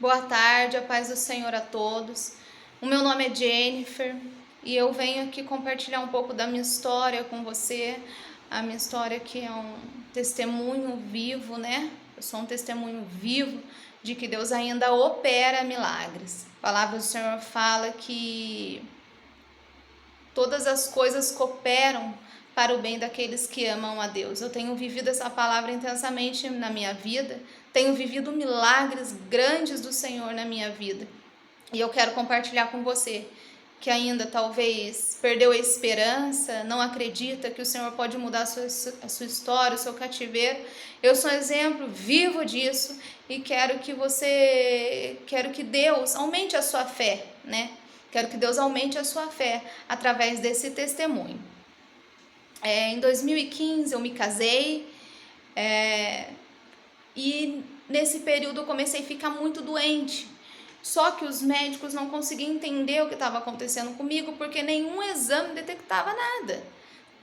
Boa tarde, a paz do Senhor a todos. O meu nome é Jennifer e eu venho aqui compartilhar um pouco da minha história com você. A minha história que é um testemunho vivo, né? Eu sou um testemunho vivo de que Deus ainda opera milagres. A palavra do Senhor fala que todas as coisas cooperam para o bem daqueles que amam a Deus. Eu tenho vivido essa palavra intensamente na minha vida, tenho vivido milagres grandes do Senhor na minha vida. E eu quero compartilhar com você que ainda talvez perdeu a esperança, não acredita que o Senhor pode mudar a sua história, o seu cativeiro. Eu sou um exemplo vivo disso e quero que Deus aumente a sua fé, né? Quero que Deus aumente a sua fé através desse testemunho. Em 2015 eu me casei e nesse período eu comecei a ficar muito doente. Só que os médicos não conseguiam entender o que estava acontecendo comigo porque nenhum exame detectava nada.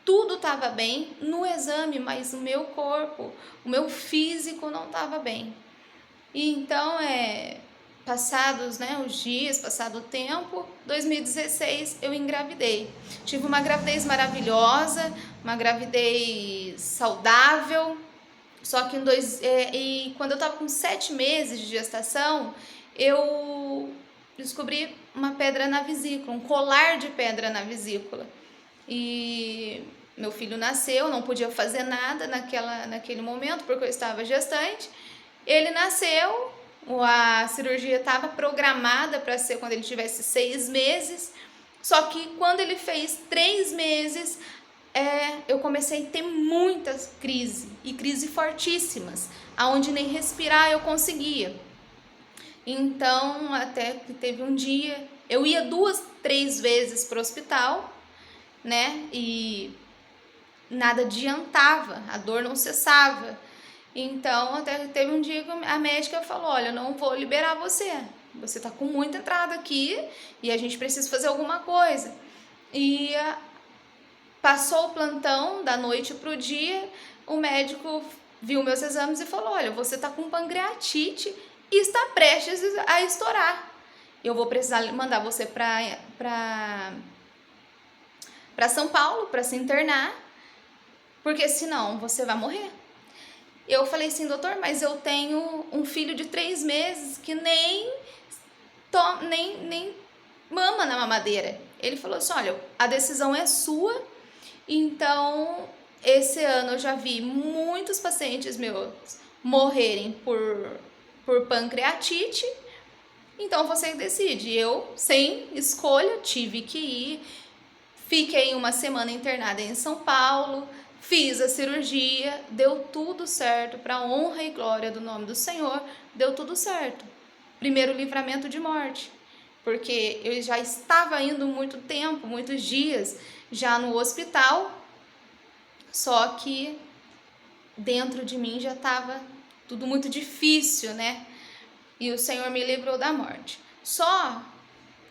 Tudo estava bem no exame, mas o meu corpo, o meu físico não estava bem. E então, passados, os dias, passado o tempo, 2016 eu engravidei. Tive uma gravidez maravilhosa, uma gravidez saudável. Só que quando eu estava com 7 meses de gestação, eu descobri uma pedra na vesícula, um colar de pedra na vesícula. E meu filho nasceu, não podia fazer nada naquele momento porque eu estava gestante. Ele nasceu, a cirurgia estava programada para ser quando ele tivesse 6 meses, só que quando ele fez 3 meses, eu comecei a ter muitas crises, e crises fortíssimas, aonde nem respirar eu conseguia. Então, até que teve um dia, eu ia 2, 3 vezes para o hospital, né, e nada adiantava, a dor não cessava. Então, até teve um dia que a médica falou: olha, eu não vou liberar você tá com muita entrada aqui e a gente precisa fazer alguma coisa. E passou o plantão da noite pro dia, o médico viu meus exames e falou: olha, você tá com pancreatite e está prestes a estourar. Eu vou precisar mandar você para São Paulo para se internar, porque senão você vai morrer. Eu falei assim: doutor, mas eu tenho um filho de 3 meses que nem mama na mamadeira. Ele falou assim: olha, a decisão é sua. Então, esse ano eu já vi muitos pacientes meus morrerem por pancreatite. Então você decide. Eu, sem escolha, tive que ir. Fiquei uma semana internada em São Paulo. Fiz a cirurgia, deu tudo certo, para a honra e glória do nome do Senhor, deu tudo certo. Primeiro livramento de morte, porque eu já estava indo muito tempo, muitos dias, já no hospital, só que dentro de mim já estava tudo muito difícil, né? E o Senhor me livrou da morte. Só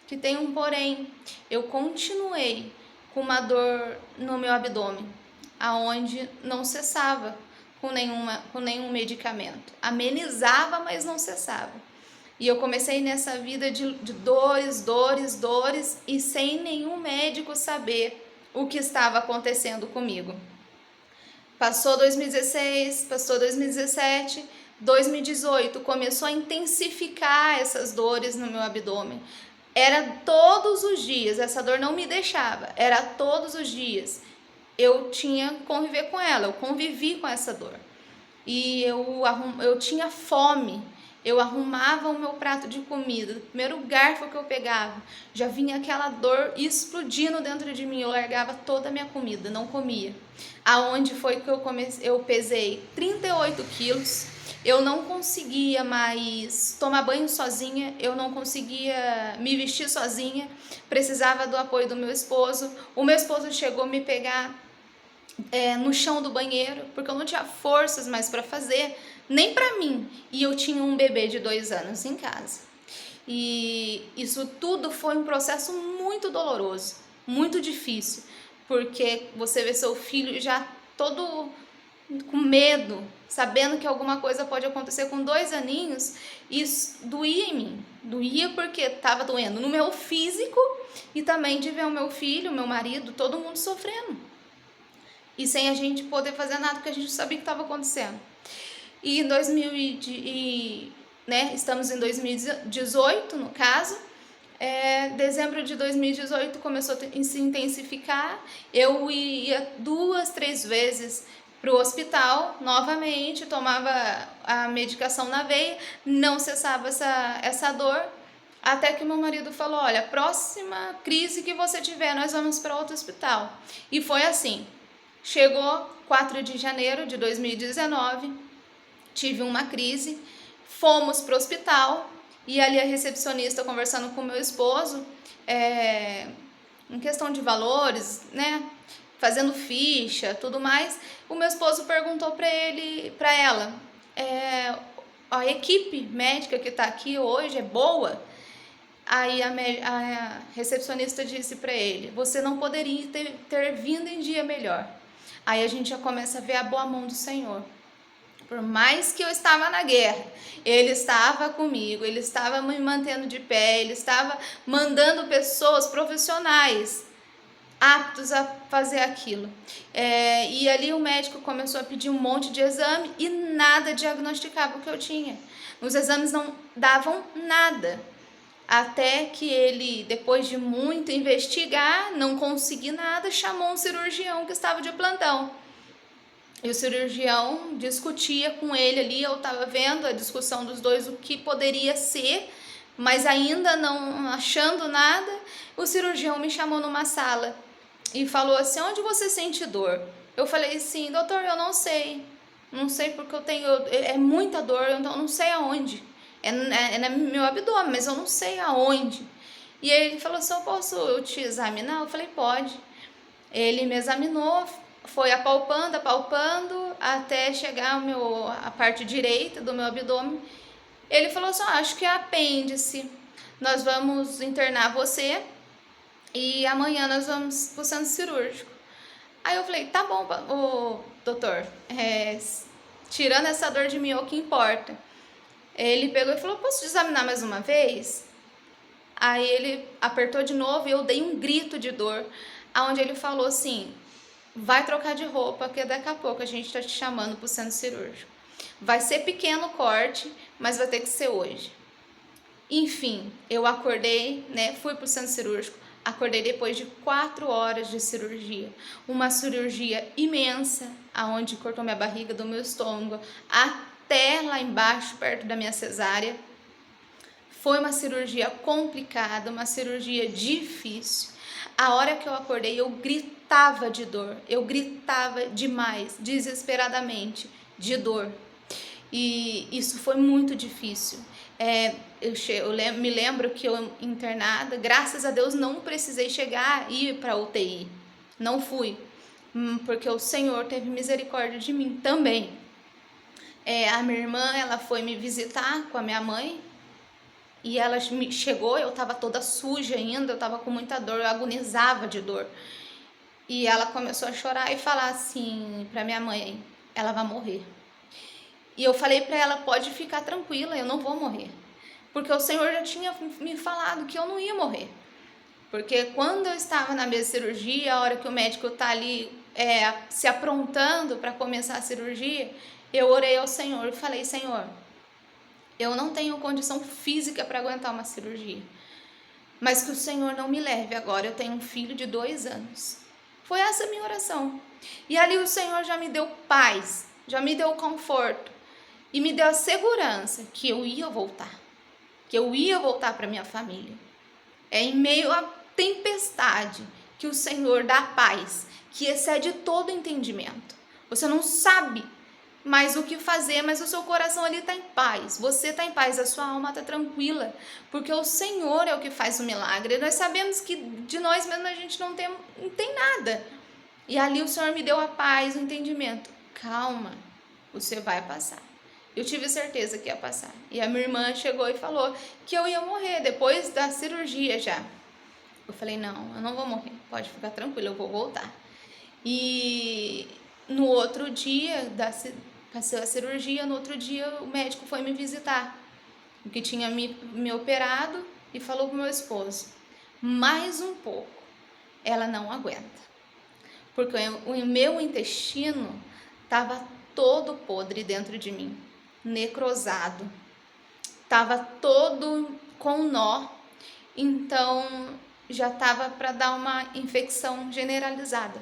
que tem um porém, eu continuei com uma dor no meu abdômen, aonde não cessava com nenhum medicamento. Amenizava, mas não cessava. E eu comecei nessa vida de dores, e sem nenhum médico saber o que estava acontecendo comigo. Passou 2016, passou 2017, 2018, começou a intensificar essas dores no meu abdômen. Era todos os dias, essa dor não me deixava, era todos os dias. Eu tinha que conviver com ela, eu convivi com essa dor. E eu tinha fome, eu arrumava o meu prato de comida, o primeiro garfo que eu pegava, já vinha aquela dor explodindo dentro de mim, eu largava toda a minha comida, não comia. Aonde foi que eu pesei 38 quilos, eu não conseguia mais tomar banho sozinha, eu não conseguia me vestir sozinha, precisava do apoio do meu esposo. O meu esposo chegou a me pegar no chão do banheiro, porque eu não tinha forças mais para fazer, nem para mim, e eu tinha um bebê de 2 anos em casa. E isso tudo foi um processo muito doloroso, muito difícil, porque você vê seu filho já todo com medo, sabendo que alguma coisa pode acontecer com 2 aninhos, isso doía em mim. Doía porque estava doendo no meu físico e também de ver o meu filho, o meu marido, todo mundo sofrendo. E sem a gente poder fazer nada, porque a gente sabia o que estava acontecendo. E em estamos em 2018, no caso. Dezembro de 2018 começou a se intensificar. Eu ia 2, 3 vezes para o hospital novamente, tomava a medicação na veia, não cessava essa dor, até que meu marido falou: olha, próxima crise que você tiver, nós vamos para outro hospital. E foi assim. Chegou 4 de janeiro de 2019, tive uma crise, fomos para o hospital e ali a recepcionista conversando com meu esposo, em questão de valores, né, fazendo ficha, tudo mais, o meu esposo perguntou para ela, a equipe médica que está aqui hoje é boa? Aí a recepcionista disse para ele: você não poderia ter vindo em dia melhor. Aí a gente já começa a ver a boa mão do Senhor. Por mais que eu estava na guerra, Ele estava comigo, Ele estava me mantendo de pé, Ele estava mandando pessoas profissionais aptos a fazer aquilo. E ali o médico começou a pedir um monte de exame e nada diagnosticava o que eu tinha. Os exames não davam nada. Até que ele, depois de muito investigar, não consegui nada, chamou um cirurgião que estava de plantão. E o cirurgião discutia com ele ali, eu estava vendo a discussão dos dois, o que poderia ser, mas ainda não achando nada, o cirurgião me chamou numa sala e falou assim: onde você sente dor? Eu falei assim: doutor, eu não sei porque eu tenho, é muita dor, eu não sei aonde. É no meu abdômen, mas eu não sei aonde. E aí ele falou assim: eu posso te examinar? Eu falei: pode. Ele me examinou, foi apalpando, até chegar a parte direita do meu abdômen. Ele falou assim: acho que é apêndice. Nós vamos internar você e amanhã nós vamos pro centro cirúrgico. Aí eu falei: tá bom, doutor, tirando essa dor de mim é o que importa. Ele pegou e falou: posso te examinar mais uma vez? Aí ele apertou de novo e eu dei um grito de dor, aonde ele falou assim: vai trocar de roupa, que daqui a pouco a gente tá te chamando pro centro cirúrgico. Vai ser pequeno o corte, mas vai ter que ser hoje. Enfim, eu acordei, fui pro centro cirúrgico, acordei depois de 4 horas de cirurgia. Uma cirurgia imensa, aonde cortou minha barriga, do meu estômago, até lá embaixo, perto da minha cesárea. Foi uma cirurgia complicada, uma cirurgia difícil. A hora que eu acordei, eu gritava de dor, eu gritava demais, desesperadamente, de dor. E isso foi muito difícil. Eu me lembro que eu internada, graças a Deus não precisei chegar e ir para UTI. Não fui, porque o Senhor teve misericórdia de mim também. A minha irmã, ela foi me visitar com a minha mãe e ela chegou, eu estava toda suja ainda, eu estava com muita dor, eu agonizava de dor. E ela começou a chorar e falar assim para minha mãe: ela vai morrer. E eu falei para ela: pode ficar tranquila, eu não vou morrer. Porque o Senhor já tinha me falado que eu não ia morrer. Porque quando eu estava na mesa de cirurgia, a hora que o médico está ali se aprontando para começar a cirurgia, eu orei ao Senhor e falei: Senhor, eu não tenho condição física para aguentar uma cirurgia, mas que o Senhor não me leve agora, eu tenho um filho de 2 anos. Foi essa a minha oração. E ali o Senhor já me deu paz, já me deu conforto e me deu a segurança que eu ia voltar, para minha família. Em meio à tempestade que o Senhor dá paz, que excede todo entendimento. Você não sabe mais o que fazer, mas o seu coração ali está em paz, você está em paz, a sua alma está tranquila, porque o Senhor é o que faz o milagre. Nós sabemos que de nós mesmos a gente não tem nada. E ali o Senhor me deu a paz, o entendimento. Calma, você vai passar. Eu tive certeza que ia passar. E a minha irmã chegou e falou que eu ia morrer depois da cirurgia já. Eu falei: não, eu não vou morrer, pode ficar tranquila, eu vou voltar. E no outro dia Passei a cirurgia, no outro dia o médico foi me visitar, o que tinha me operado, e falou pro meu esposo: mais um pouco, ela não aguenta, porque o meu intestino estava todo podre dentro de mim, necrosado, estava todo com nó, então já estava para dar uma infecção generalizada.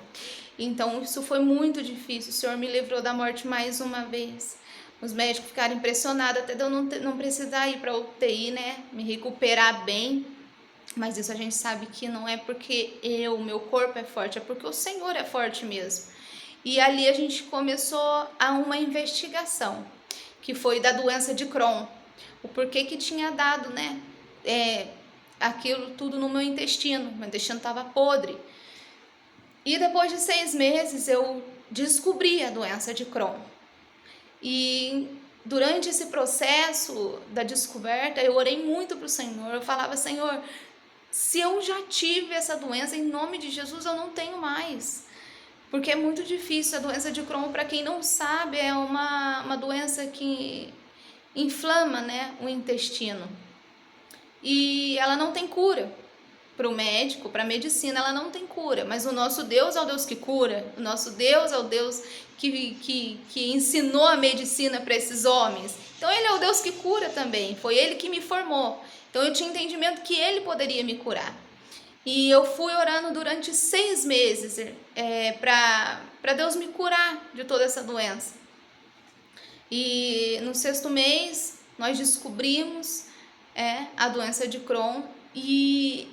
Então isso foi muito difícil. O Senhor me livrou da morte mais uma vez. Os médicos ficaram impressionados até de eu não precisar ir para UTI, né? Me recuperar bem. Mas isso a gente sabe que não é porque meu corpo é forte, é porque o Senhor é forte mesmo. E ali a gente começou a uma investigação, que foi da doença de Crohn. O porquê que tinha dado, né? Aquilo tudo no meu intestino estava podre. E depois de 6 meses eu descobri a doença de Crohn. E durante esse processo da descoberta, eu orei muito para o Senhor. Eu falava: Senhor, se eu já tive essa doença, em nome de Jesus eu não tenho mais. Porque é muito difícil. A doença de Crohn, para quem não sabe, é uma doença que inflama, né, o intestino. E ela não tem cura. Para o médico, para a medicina, ela não tem cura. Mas o nosso Deus é o Deus que cura. O nosso Deus é o Deus que ensinou a medicina para esses homens. Então ele é o Deus que cura também. Foi ele que me formou. Então eu tinha entendimento que ele poderia me curar. E eu fui orando durante 6 meses para Deus me curar de toda essa doença. E no 6º mês nós descobrimos a doença de Crohn, e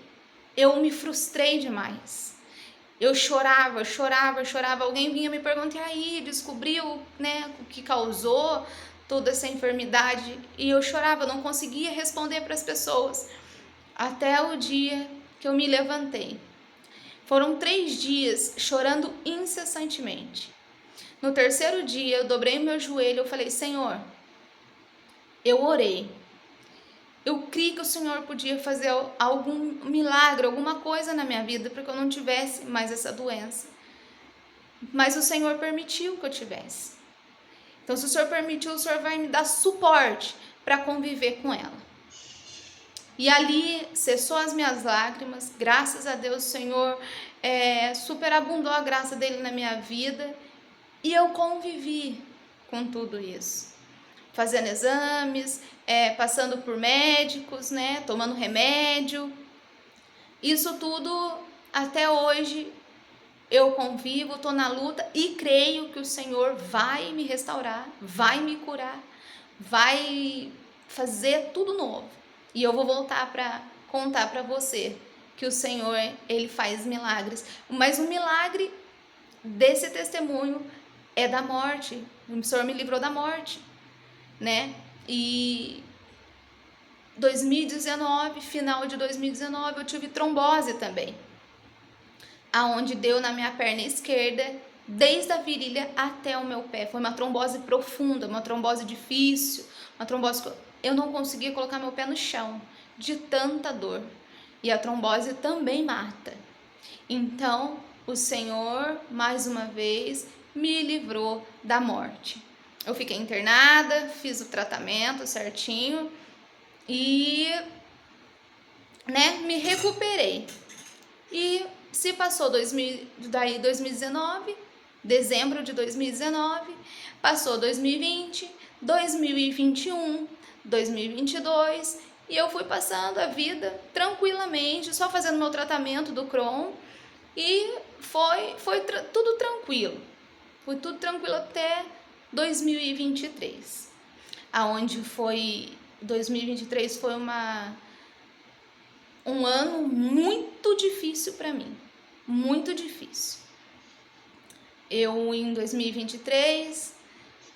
eu me frustrei demais. Eu chorava. Alguém vinha me perguntar: e aí, descobriu, né, o que causou toda essa enfermidade? E eu chorava, não conseguia responder para as pessoas. Até o dia que eu me levantei. Foram 3 dias chorando incessantemente. No 3º dia, eu dobrei meu joelho, eu falei: Senhor, eu orei. Eu criei que o Senhor podia fazer algum milagre, alguma coisa na minha vida, para que eu não tivesse mais essa doença. Mas o Senhor permitiu que eu tivesse. Então, se o Senhor permitiu, o Senhor vai me dar suporte para conviver com ela. E ali cessou as minhas lágrimas. Graças a Deus, o Senhor superabundou a graça dele na minha vida. E eu convivi com tudo isso. Fazendo exames, passando por médicos, né, tomando remédio. Isso tudo, até hoje, eu convivo, estou na luta e creio que o Senhor vai me restaurar, vai me curar, vai fazer tudo novo. E eu vou voltar para contar para você que o Senhor, ele faz milagres. Mas o milagre desse testemunho é da morte. O Senhor me livrou da morte, né? E 2019, final de 2019, eu tive trombose também, aonde deu na minha perna esquerda, desde a virilha até o meu pé. Foi uma trombose profunda, uma trombose difícil, uma trombose que eu não conseguia colocar meu pé no chão, de tanta dor. E a trombose também mata. Então, o Senhor, mais uma vez, me livrou da morte. Eu fiquei internada, fiz o tratamento certinho e, né, me recuperei. E se passou 2019, dezembro de 2019, passou 2020, 2021, 2022, e eu fui passando a vida tranquilamente, só fazendo meu tratamento do Crohn, e foi tudo tranquilo. Foi tudo tranquilo até 2023, aonde 2023 foi um ano muito difícil para mim, muito difícil. Eu, em 2023,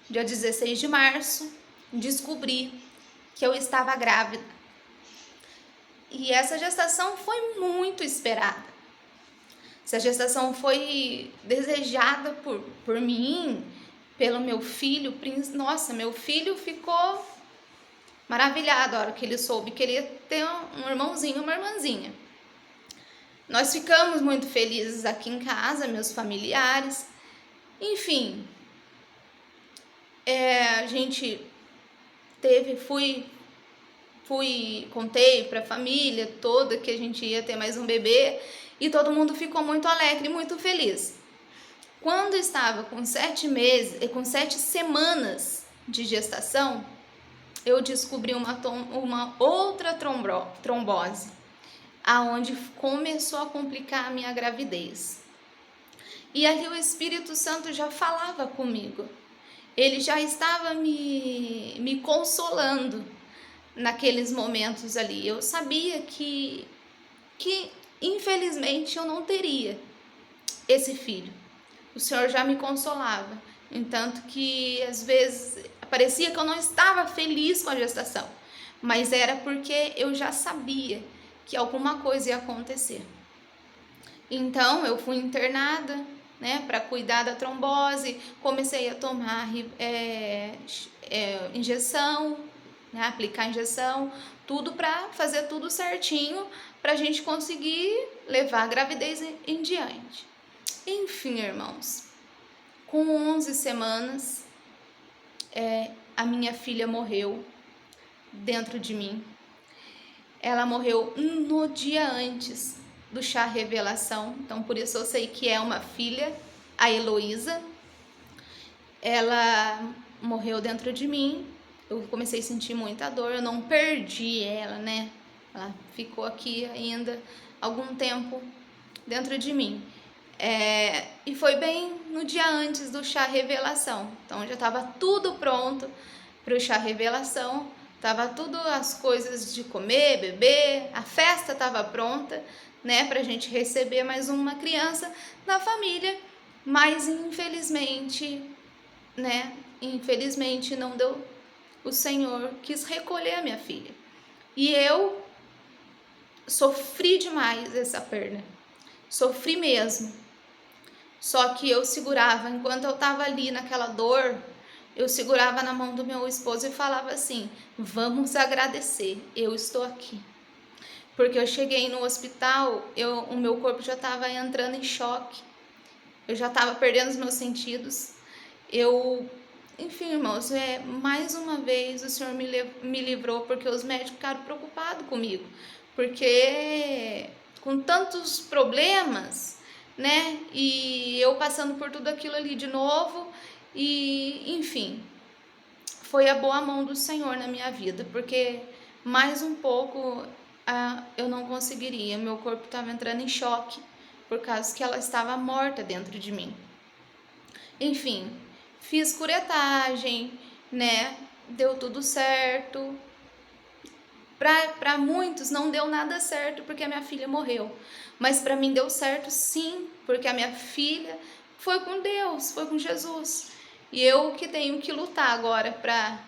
dia 16 de março, descobri que eu estava grávida. E essa gestação foi muito esperada. Essa gestação foi desejada por mim, pelo meu filho. Nossa, meu filho ficou maravilhado a hora que ele soube que ele ia ter um irmãozinho, uma irmãzinha. Nós ficamos muito felizes aqui em casa, meus familiares. Enfim, A gente contei para a família toda que a gente ia ter mais um bebê e todo mundo ficou muito alegre, muito feliz. Quando estava com 7 meses, com 7 semanas de gestação, eu descobri uma outra trombose, aonde começou a complicar a minha gravidez. E ali o Espírito Santo já falava comigo. Ele já estava me consolando naqueles momentos ali. Eu sabia que infelizmente eu não teria esse filho. O Senhor já me consolava. Entanto que às vezes parecia que eu não estava feliz com a gestação, mas era porque eu já sabia que alguma coisa ia acontecer. Então eu fui internada, né, para cuidar da trombose, comecei a tomar injeção, né, aplicar injeção, tudo para fazer tudo certinho, para a gente conseguir levar a gravidez em diante. Enfim, irmãos, com 11 semanas, a minha filha morreu dentro de mim. Ela morreu no dia antes do chá revelação, então por isso eu sei que é uma filha, a Heloísa. Ela morreu dentro de mim, eu comecei a sentir muita dor, eu não perdi ela, né? Ela ficou aqui ainda algum tempo dentro de mim. E foi bem no dia antes do chá revelação, então já estava tudo pronto para o chá revelação, estava tudo as coisas de comer, beber, a festa estava pronta, né, para a gente receber mais uma criança na família, mas infelizmente não deu, o Senhor quis recolher a minha filha, e eu sofri demais essa perda, sofri mesmo. Só que eu segurava, enquanto eu estava ali naquela dor, eu segurava na mão do meu esposo e falava assim: vamos agradecer, eu estou aqui. Porque eu cheguei no hospital, o meu corpo já estava entrando em choque, eu já estava perdendo os meus sentidos. Enfim, irmãos, mais uma vez o Senhor me livrou, porque os médicos ficaram preocupados comigo, porque com tantos problemas, né, e eu passando por tudo aquilo ali de novo, e enfim, foi a boa mão do Senhor na minha vida, porque mais um pouco eu não conseguiria, meu corpo estava entrando em choque, por causa que ela estava morta dentro de mim. Enfim, fiz curetagem, né, deu tudo certo. Para muitos não deu nada certo porque a minha filha morreu, mas para mim deu certo sim, porque a minha filha foi com Deus, foi com Jesus, e eu que tenho que lutar agora para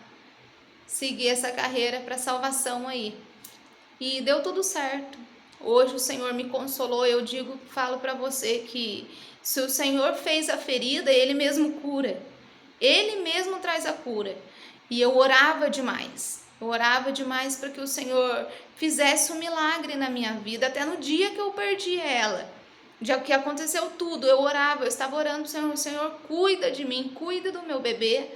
seguir essa carreira para salvação aí, e deu tudo certo. Hoje o Senhor me consolou. Eu falo para você que se o Senhor fez a ferida, Ele mesmo cura, Ele mesmo traz a cura, e eu orava demais para que o Senhor fizesse um milagre na minha vida, até no dia que eu perdi ela, já que aconteceu tudo, eu estava orando para o Senhor: Senhor, cuida de mim, cuida do meu bebê.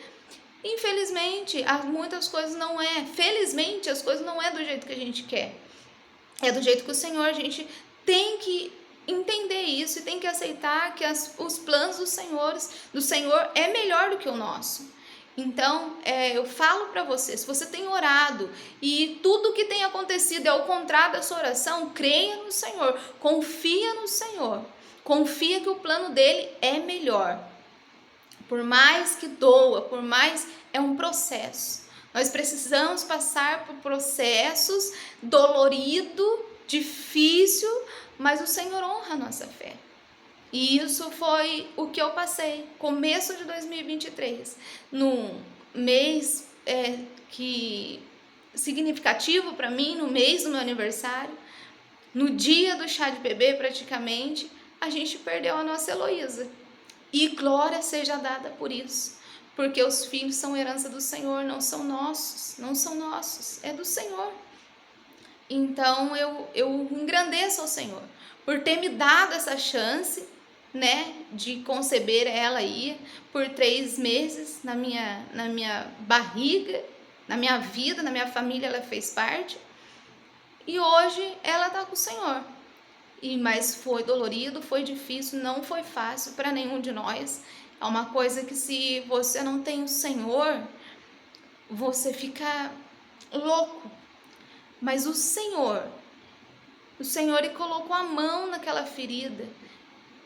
Infelizmente, muitas coisas não felizmente as coisas não do jeito que a gente quer, é do jeito que o Senhor, a gente tem que entender isso e tem que aceitar que os planos do Senhor é melhor do que o nosso. Então, eu falo para você, se você tem orado e tudo que tem acontecido é ao contrário da sua oração, creia no Senhor, confia no Senhor, confia que o plano dele é melhor. Por mais que doa, é um processo. Nós precisamos passar por processos dolorido, difícil, mas o Senhor honra a nossa fé. E isso foi o que eu passei, começo de 2023, num mês significativo para mim, no mês do meu aniversário, no dia do chá de bebê praticamente, a gente perdeu a nossa Heloísa. E glória seja dada por isso, porque os filhos são herança do Senhor, não são nossos, é do Senhor. Então eu engrandeço ao Senhor por ter me dado essa chance, né, de conceber ela aí por 3 meses na minha barriga, na minha vida, na minha família, ela fez parte. E hoje ela tá com o Senhor. Mas foi dolorido, foi difícil, não foi fácil para nenhum de nós. É uma coisa que, se você não tem o Senhor, você fica louco. Mas o Senhor, ele colocou a mão naquela ferida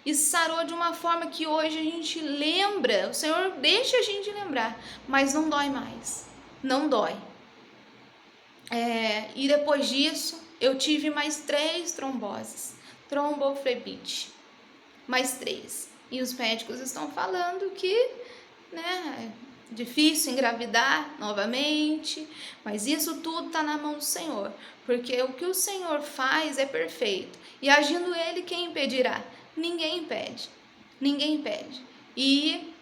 e sarou de uma forma que hoje a gente lembra. O Senhor deixa a gente lembrar, mas não dói mais. Não dói. E depois disso, eu tive mais 3 tromboses, tromboflebite, mais 3. E os médicos estão falando que, né, é difícil engravidar novamente, mas isso tudo está na mão do Senhor, porque o que o Senhor faz é perfeito. E agindo Ele, quem impedirá? Ninguém impede. Ninguém impede. E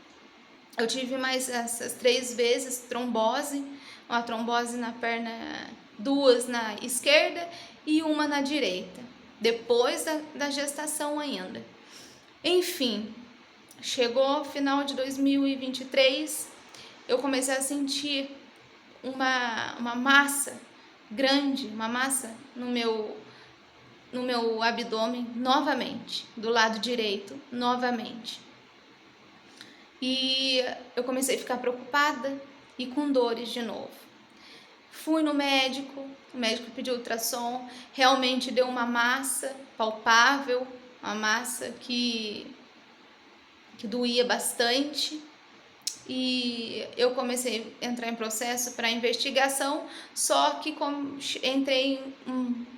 eu tive mais essas 3 vezes trombose, uma trombose na perna, 2 na esquerda e uma na direita, depois da gestação ainda. Enfim, chegou o final de 2023, eu comecei a sentir uma massa grande, uma massa no meu abdômen novamente, do lado direito novamente. E eu comecei a ficar preocupada e com dores de novo. Fui no médico, o médico pediu ultrassom, realmente deu uma massa palpável, uma massa que doía bastante. E eu comecei a entrar em processo para investigação, só que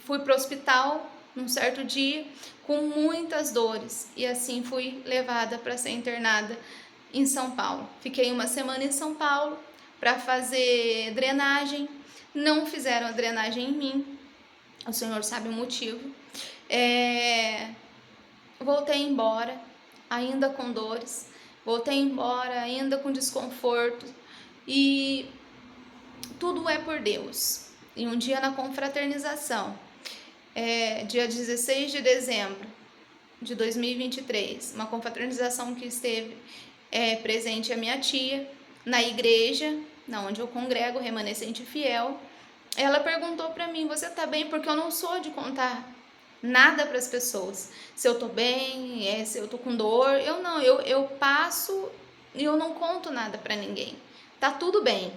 fui para o hospital num certo dia com muitas dores, e assim fui levada para ser internada em São Paulo. Fiquei 1 semana em São Paulo para fazer drenagem. Não fizeram a drenagem em mim, o Senhor sabe o motivo. Voltei embora, ainda com dores, voltei embora ainda com desconforto, e tudo é por Deus. E um dia na confraternização, dia 16 de dezembro de 2023, uma confraternização que esteve presente a minha tia, na igreja, onde eu congrego, remanescente fiel. Ela perguntou para mim: você tá bem? Porque eu não sou de contar nada para as pessoas, se eu tô bem, se eu tô com dor, eu passo e eu não conto nada para ninguém, tá tudo bem.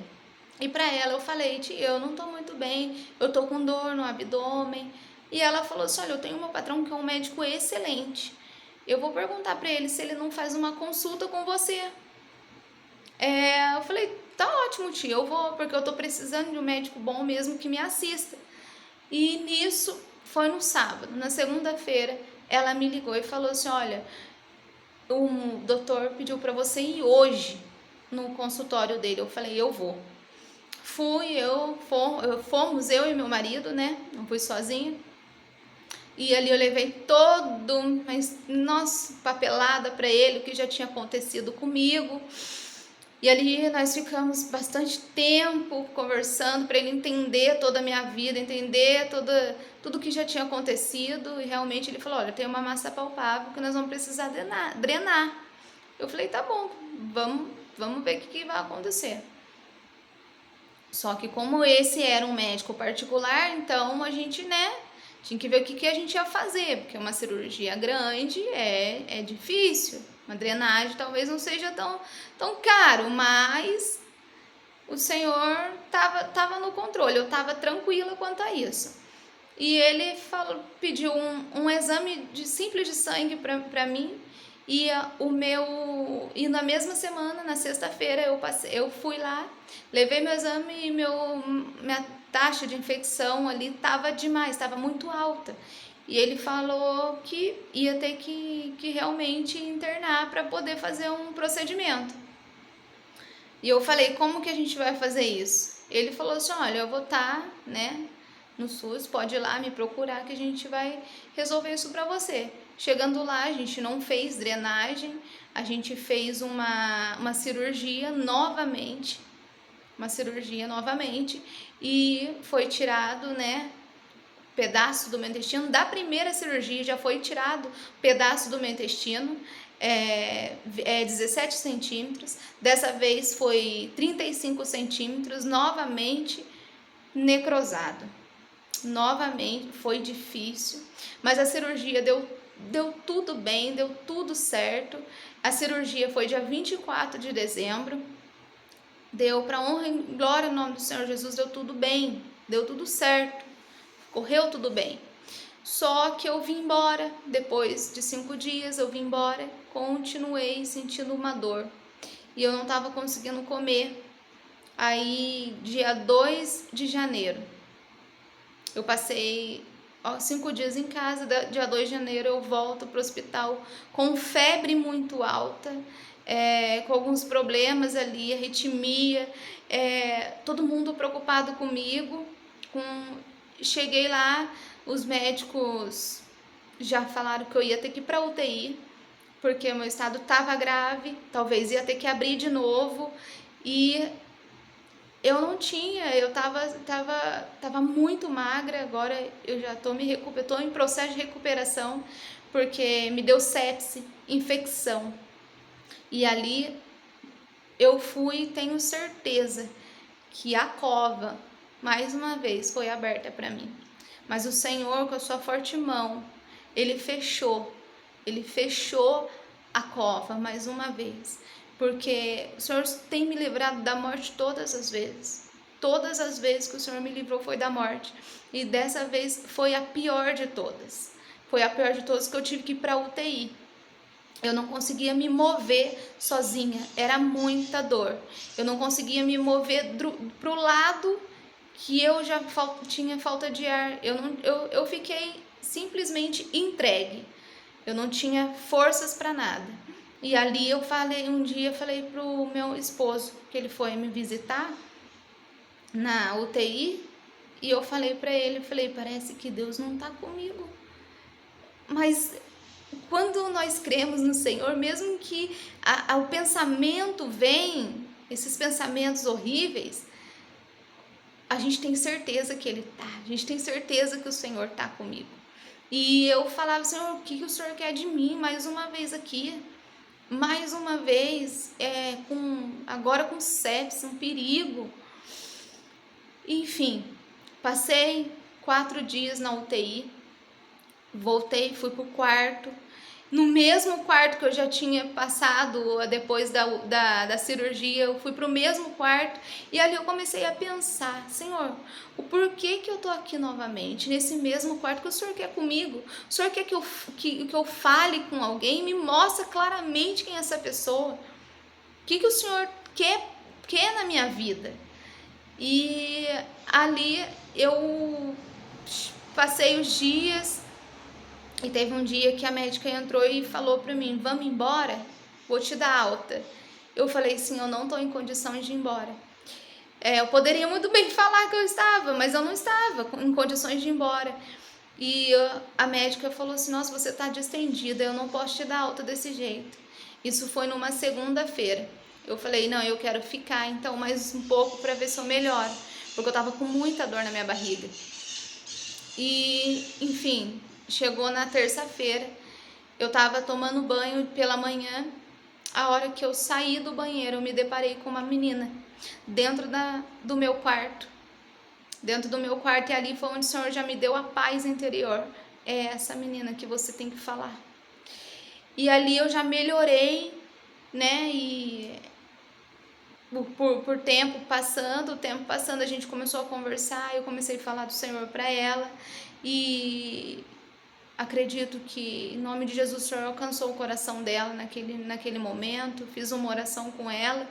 E para ela eu falei: tia, eu não tô muito bem, eu tô com dor no abdômen. E ela falou assim: olha, eu tenho meu patrão que é um médico excelente, eu vou perguntar para ele se ele não faz uma consulta com você. Eu falei: tá ótimo, tia, eu vou, porque eu tô precisando de um médico bom mesmo que me assista. E nisso, foi no sábado. Na segunda-feira, ela me ligou e falou assim: olha, o doutor pediu para você ir hoje no consultório dele. Eu falei: eu vou. Fomos eu e meu marido, né? Não fui sozinha. E ali eu levei papelada para ele, o que já tinha acontecido comigo. E ali nós ficamos bastante tempo conversando para ele entender toda a minha vida, entender tudo que já tinha acontecido. E realmente ele falou: olha, tem uma massa palpável que nós vamos precisar drenar. Eu falei: tá bom, vamos ver o que vai acontecer. Só que como esse era um médico particular, então a gente, tinha que ver o que a gente ia fazer, porque uma cirurgia grande é difícil. Uma drenagem talvez não seja tão caro, mas o Senhor tava no controle, eu estava tranquila quanto a isso. E ele pediu um exame simples de sangue para mim, e na mesma semana, na sexta-feira, eu fui lá, levei meu exame e minha taxa de infecção ali estava demais, estava muito alta. E ele falou que ia ter que realmente internar para poder fazer um procedimento. E eu falei: como que a gente vai fazer isso? Ele falou assim: olha, eu vou estar, no SUS, pode ir lá me procurar que a gente vai resolver isso para você. Chegando lá, a gente não fez drenagem, a gente fez uma cirurgia novamente, e foi tirado, pedaço do meu intestino. Da primeira cirurgia já foi tirado pedaço do meu intestino, 17 centímetros. Dessa vez foi 35 centímetros, novamente necrosado. Novamente foi difícil, mas a cirurgia deu tudo bem, deu tudo certo. A cirurgia foi dia 24 de dezembro. Deu para honra e glória no nome do Senhor Jesus, deu tudo bem, deu tudo certo, correu tudo bem. Só que eu vim embora, depois de 5 dias eu vim embora, continuei sentindo uma dor e eu não estava conseguindo comer. Aí, dia 2 de janeiro, eu passei 5 dias em casa. Dia 2 de janeiro eu volto para o hospital com febre muito alta, com alguns problemas ali, arritmia, todo mundo preocupado comigo. Cheguei lá, os médicos já falaram que eu ia ter que ir para UTI, porque o meu estado estava grave, talvez ia ter que abrir de novo, e eu não tinha, eu tava muito magra. Agora eu já tô em processo de recuperação, porque me deu sepse, infecção. E ali eu tenho certeza que a cova, mais uma vez, foi aberta para mim. Mas o Senhor, com a sua forte mão, Ele fechou a cova mais uma vez. Porque o Senhor tem me livrado da morte todas as vezes. Todas as vezes que o Senhor me livrou foi da morte. E dessa vez foi a pior de todas. Foi a pior de todas, que eu tive que ir para a UTI. Eu não conseguia me mover sozinha, era muita dor. Eu não conseguia me mover pro lado que eu já tinha falta de ar. Eu fiquei simplesmente entregue. Eu não tinha forças para nada. E ali um dia falei pro meu esposo, que ele foi me visitar na UTI, e eu falei para ele, parece que Deus não tá comigo. Mas quando nós cremos no Senhor, mesmo que o pensamento vem, esses pensamentos horríveis, a gente tem certeza que Ele tá, a gente tem certeza que o Senhor tá comigo. E eu falava: Senhor, o que o Senhor quer de mim mais uma vez aqui? Mais uma vez, agora com sepsis, um perigo. Enfim, passei 4 dias na UTI, voltei, fui pro quarto. No mesmo quarto que eu já tinha passado depois da cirurgia, eu fui pro mesmo quarto, e ali eu comecei a pensar: Senhor, o porquê que eu tô aqui novamente, nesse mesmo quarto, que o Senhor quer comigo? O Senhor quer que eu fale com alguém? Me mostra claramente quem é essa pessoa. O que o Senhor quer na minha vida? E ali eu passei os dias. E teve um dia que a médica entrou e falou pra mim: vamos embora? Vou te dar alta. Eu falei: sim, eu não tô em condições de ir embora. Eu poderia muito bem falar que eu estava, mas eu não estava em condições de ir embora. E a médica falou assim: nossa, você tá distendida, eu não posso te dar alta desse jeito. Isso foi numa segunda-feira. Eu falei: não, eu quero ficar então mais um pouco para ver se eu melhoro, porque eu tava com muita dor na minha barriga. E, enfim, chegou na terça-feira, eu tava tomando banho pela manhã. A hora que eu saí do banheiro, eu me deparei com uma menina dentro do meu quarto. Dentro do meu quarto, e ali foi onde o Senhor já me deu a paz interior. É essa menina que você tem que falar. E ali eu já melhorei, né? E por tempo passando, a gente começou a conversar, eu comecei a falar do Senhor para ela, e acredito que em nome de Jesus o Senhor alcançou o coração dela naquele momento. Fiz uma oração com ela.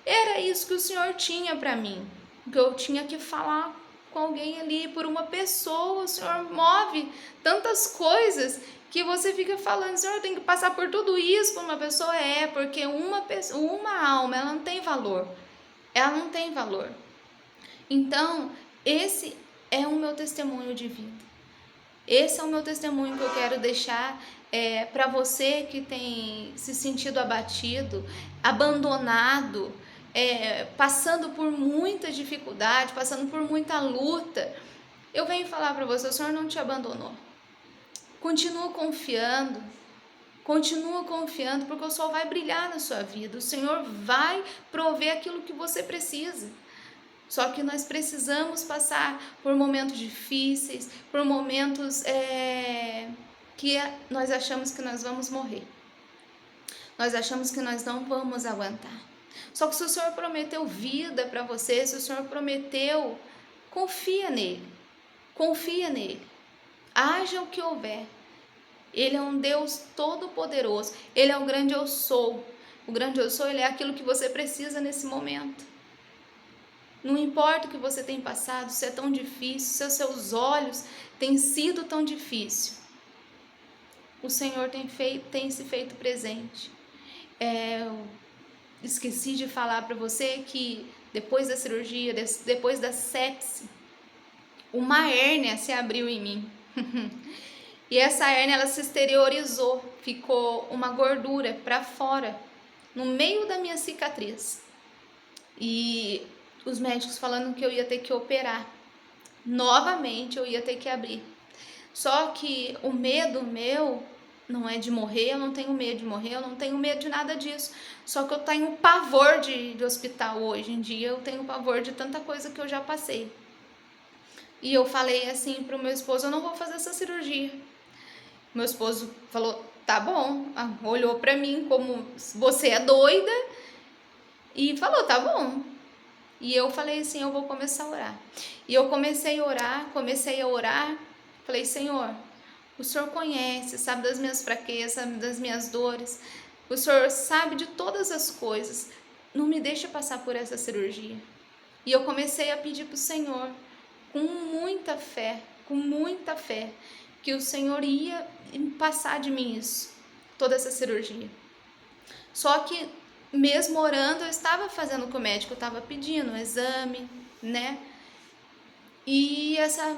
Era isso que o Senhor tinha para mim, que eu tinha que falar com alguém ali, por uma pessoa. O Senhor move tantas coisas que você fica falando: Senhor, tem que passar por tudo isso por uma pessoa. Porque uma alma, ela não tem valor. Ela não tem valor. Então, esse é o meu testemunho de vida. Esse é o meu testemunho que eu quero deixar para você que tem se sentido abatido, abandonado, passando por muita dificuldade, passando por muita luta. Eu venho falar para você, o Senhor não te abandonou. Continua confiando, porque o sol vai brilhar na sua vida. O Senhor vai prover aquilo que você precisa. Só que nós precisamos passar por momentos difíceis, por momentos que nós achamos que nós vamos morrer. Nós achamos que nós não vamos aguentar. Só que se o Senhor prometeu vida para você, se o Senhor prometeu, confia nele. Confia nele. Haja o que houver. Ele é um Deus todo-poderoso. Ele é o grande eu sou. O grande eu sou, ele é aquilo que você precisa nesse momento. Não importa o que você tem passado, se é tão difícil, se os seus olhos têm sido tão difícil. O Senhor tem se feito presente. Eu esqueci de falar para você que depois da cirurgia, depois da sepse, uma hérnia se abriu em mim. E essa hérnia, ela se exteriorizou, ficou uma gordura para fora, no meio da minha cicatriz. E os médicos falando que eu ia ter que operar. Novamente eu ia ter que abrir. Só que o medo meu não é de morrer, eu não tenho medo de morrer, eu não tenho medo de nada disso. Só que eu tenho pavor de hospital hoje em dia, eu tenho pavor de tanta coisa que eu já passei. E eu falei assim pro meu esposo, eu não vou fazer essa cirurgia. Meu esposo falou, tá bom, olhou pra mim como você é doida e falou, tá bom. E eu falei assim, eu vou começar a orar. E eu comecei a orar, falei, Senhor, o Senhor conhece, sabe das minhas fraquezas, sabe das minhas dores, o Senhor sabe de todas as coisas, não me deixa passar por essa cirurgia. E eu comecei a pedir pro Senhor, com muita fé, que o Senhor ia passar de mim isso, toda essa cirurgia. Só que mesmo orando, eu estava fazendo o que o médico estava pedindo, um exame, né? E essa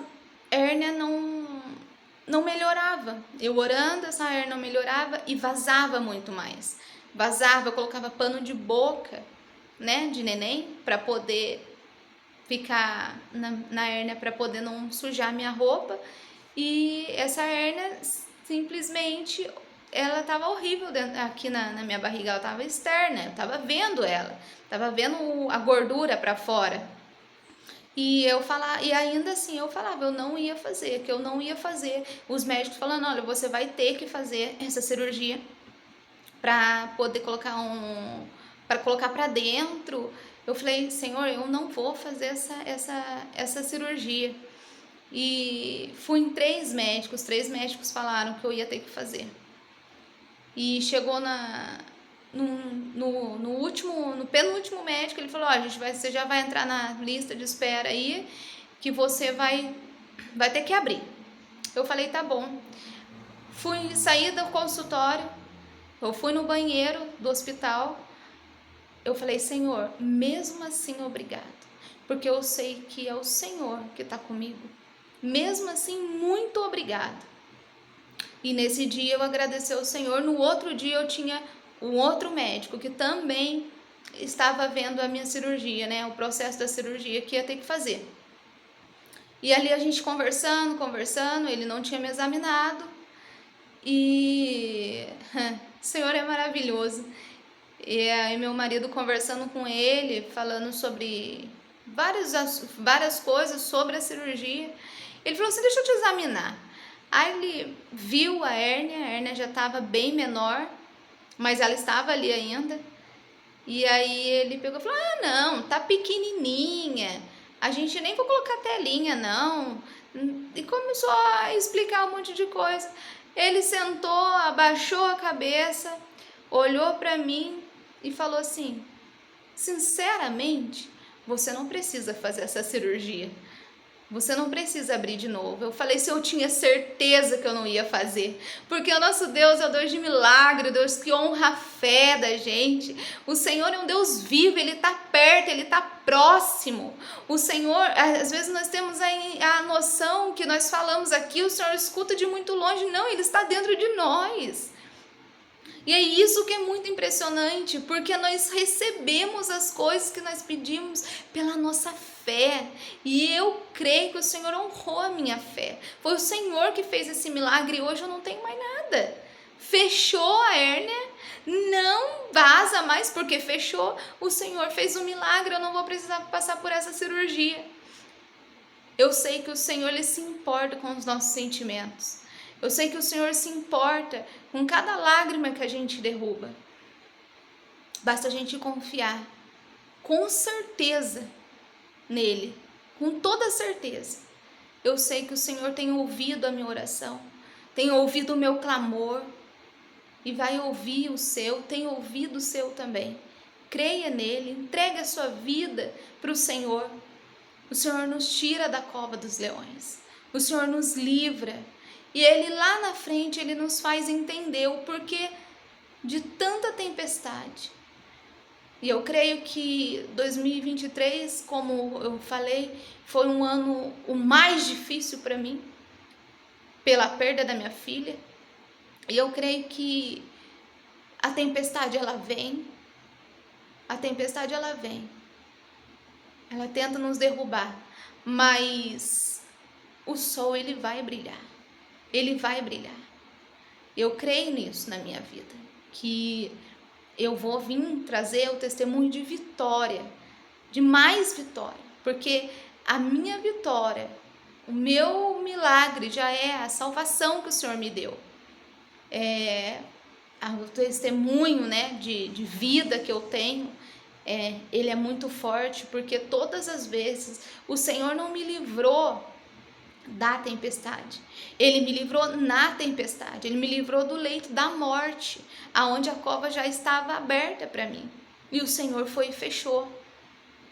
hérnia não melhorava. Eu orando, essa hérnia não melhorava e vazava muito mais. Vazava, eu colocava pano de boca, né, de neném, para poder ficar na hérnia, para poder não sujar minha roupa. E essa hérnia simplesmente, ela estava horrível aqui na minha barriga, ela estava externa, eu estava vendo ela, estava vendo a gordura para fora. E ainda assim eu falava, eu não ia fazer, que eu não ia fazer. Os médicos falando, olha, você vai ter que fazer essa cirurgia para poder colocar para dentro. Eu falei, Senhor, eu não vou fazer essa cirurgia. E fui em três médicos falaram que eu ia ter que fazer. E chegou no penúltimo médico, ele falou, você já vai entrar na lista de espera aí, que você vai ter que abrir. Eu falei, tá bom. Saí do consultório, eu fui no banheiro do hospital, eu falei, Senhor, mesmo assim, obrigado, porque eu sei que é o Senhor que está comigo. Mesmo assim, muito obrigado. E nesse dia eu agradeci ao Senhor. No outro dia eu tinha um outro médico que também estava vendo a minha cirurgia, né? O processo da cirurgia que ia ter que fazer. E ali a gente conversando, ele não tinha me examinado. E o Senhor é maravilhoso. E aí meu marido conversando com ele, falando sobre várias coisas sobre a cirurgia. Ele falou assim, deixa eu te examinar. Aí ele viu a hérnia já estava bem menor, mas ela estava ali ainda. E aí ele pegou e falou, não, tá pequenininha, a gente nem vou colocar telinha não. E começou a explicar um monte de coisa. Ele sentou, abaixou a cabeça, olhou para mim e falou assim, sinceramente, você não precisa fazer essa cirurgia. Você não precisa abrir de novo. Eu falei, se eu tinha certeza que eu não ia fazer. Porque o nosso Deus é o Deus de milagre, o Deus que honra a fé da gente. O Senhor é um Deus vivo, Ele está perto, Ele está próximo. O Senhor, às vezes nós temos a noção que nós falamos aqui, o Senhor escuta de muito longe. Não, Ele está dentro de nós. E é isso que é muito impressionante, porque nós recebemos as coisas que nós pedimos pela nossa fé. E eu creio que o Senhor honrou a minha fé. Foi o Senhor que fez esse milagre e hoje eu não tenho mais nada. Fechou a hérnia, não vaza mais porque fechou. O Senhor fez um milagre, eu não vou precisar passar por essa cirurgia. Eu sei que o Senhor, ele se importa com os nossos sentimentos. Eu sei que o Senhor se importa com cada lágrima que a gente derruba. Basta a gente confiar com certeza nele, com toda certeza. Eu sei que o Senhor tem ouvido a minha oração, tem ouvido o meu clamor e vai ouvir o seu, tem ouvido o seu também. Creia nele, entregue a sua vida para o Senhor. O Senhor nos tira da cova dos leões, o Senhor nos livra. E Ele lá na frente, Ele nos faz entender o porquê de tanta tempestade. E eu creio que 2023, como eu falei, foi um ano o mais difícil para mim, pela perda da minha filha. E eu creio que a tempestade ela vem, ela tenta nos derrubar, mas o sol ele vai brilhar. Ele vai brilhar. Eu creio nisso na minha vida, que eu vou vir trazer o testemunho de vitória, de mais vitória, porque a minha vitória, o meu milagre já é a salvação que o Senhor me deu. O testemunho, né, de vida que eu tenho, ele é muito forte, porque todas as vezes o Senhor não me livrou da tempestade, Ele me livrou na tempestade, Ele me livrou do leito da morte, aonde a cova já estava aberta para mim, e o Senhor foi e fechou.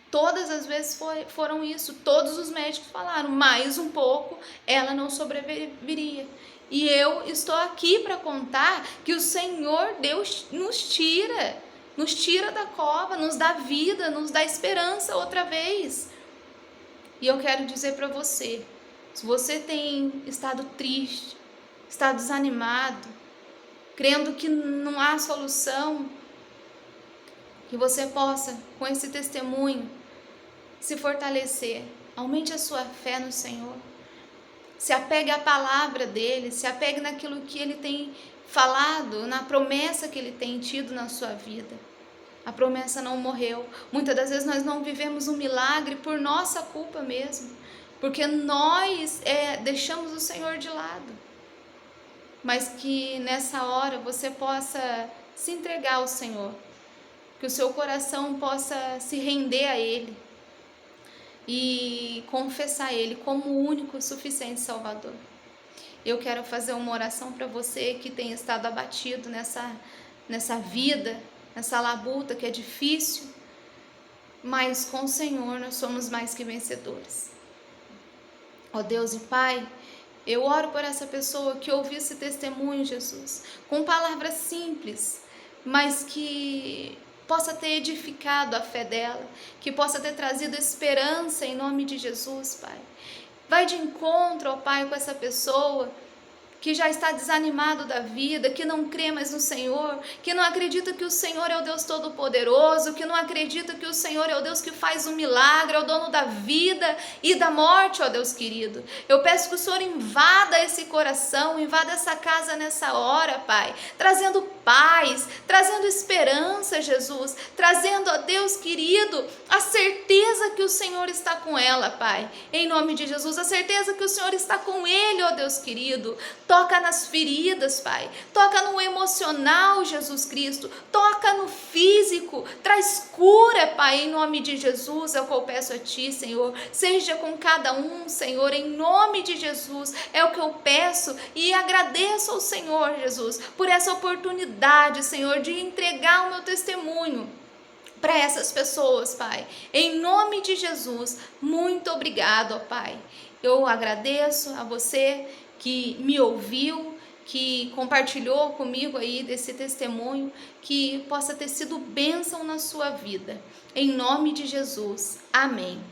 Todas as vezes foram isso, todos os médicos falaram, mais um pouco ela não sobreviveria. E eu estou aqui para contar que o Senhor Deus nos tira da cova, nos dá vida, nos dá esperança outra vez. E eu quero dizer para você, se você tem estado triste, estado desanimado, crendo que não há solução, que você possa, com esse testemunho, se fortalecer, aumente a sua fé no Senhor, se apegue à palavra dEle, se apegue naquilo que Ele tem falado, na promessa que Ele tem tido na sua vida. A promessa não morreu. Muitas das vezes nós não vivemos um milagre por nossa culpa mesmo, porque nós deixamos o Senhor de lado. Mas que nessa hora você possa se entregar ao Senhor, que o seu coração possa se render a Ele e confessar Ele como o único e suficiente Salvador. Eu quero fazer uma oração para você que tem estado abatido nessa vida, nessa labuta que é difícil, mas com o Senhor nós somos mais que vencedores. Ó Deus e Pai, eu oro por essa pessoa que ouviu esse testemunho, Jesus, com palavras simples, mas que possa ter edificado a fé dela, que possa ter trazido esperança em nome de Jesus, Pai. Vai de encontro, ó Pai, com essa pessoa que já está desanimado da vida, que não crê mais no Senhor, que não acredita que o Senhor é o Deus Todo-Poderoso, que não acredita que o Senhor é o Deus que faz um milagre, é o dono da vida e da morte, ó Deus querido. Eu peço que o Senhor invada esse coração, invada essa casa nessa hora, Pai, trazendo paz, trazendo esperança, Jesus, trazendo, ó Deus querido, a certeza que o Senhor está com ela, Pai, em nome de Jesus, a certeza que o Senhor está com ele, ó Deus querido. Toca nas feridas, Pai, toca no emocional, Jesus Cristo, toca no físico, traz cura, Pai, em nome de Jesus, é o que eu peço a Ti, Senhor, seja com cada um, Senhor, em nome de Jesus, é o que eu peço e agradeço ao Senhor, Jesus, por essa oportunidade, Senhor, de entregar o meu testemunho para essas pessoas, Pai, em nome de Jesus, muito obrigado, ó Pai, eu agradeço a você que me ouviu, que compartilhou comigo aí desse testemunho, que possa ter sido bênção na sua vida. Em nome de Jesus. Amém.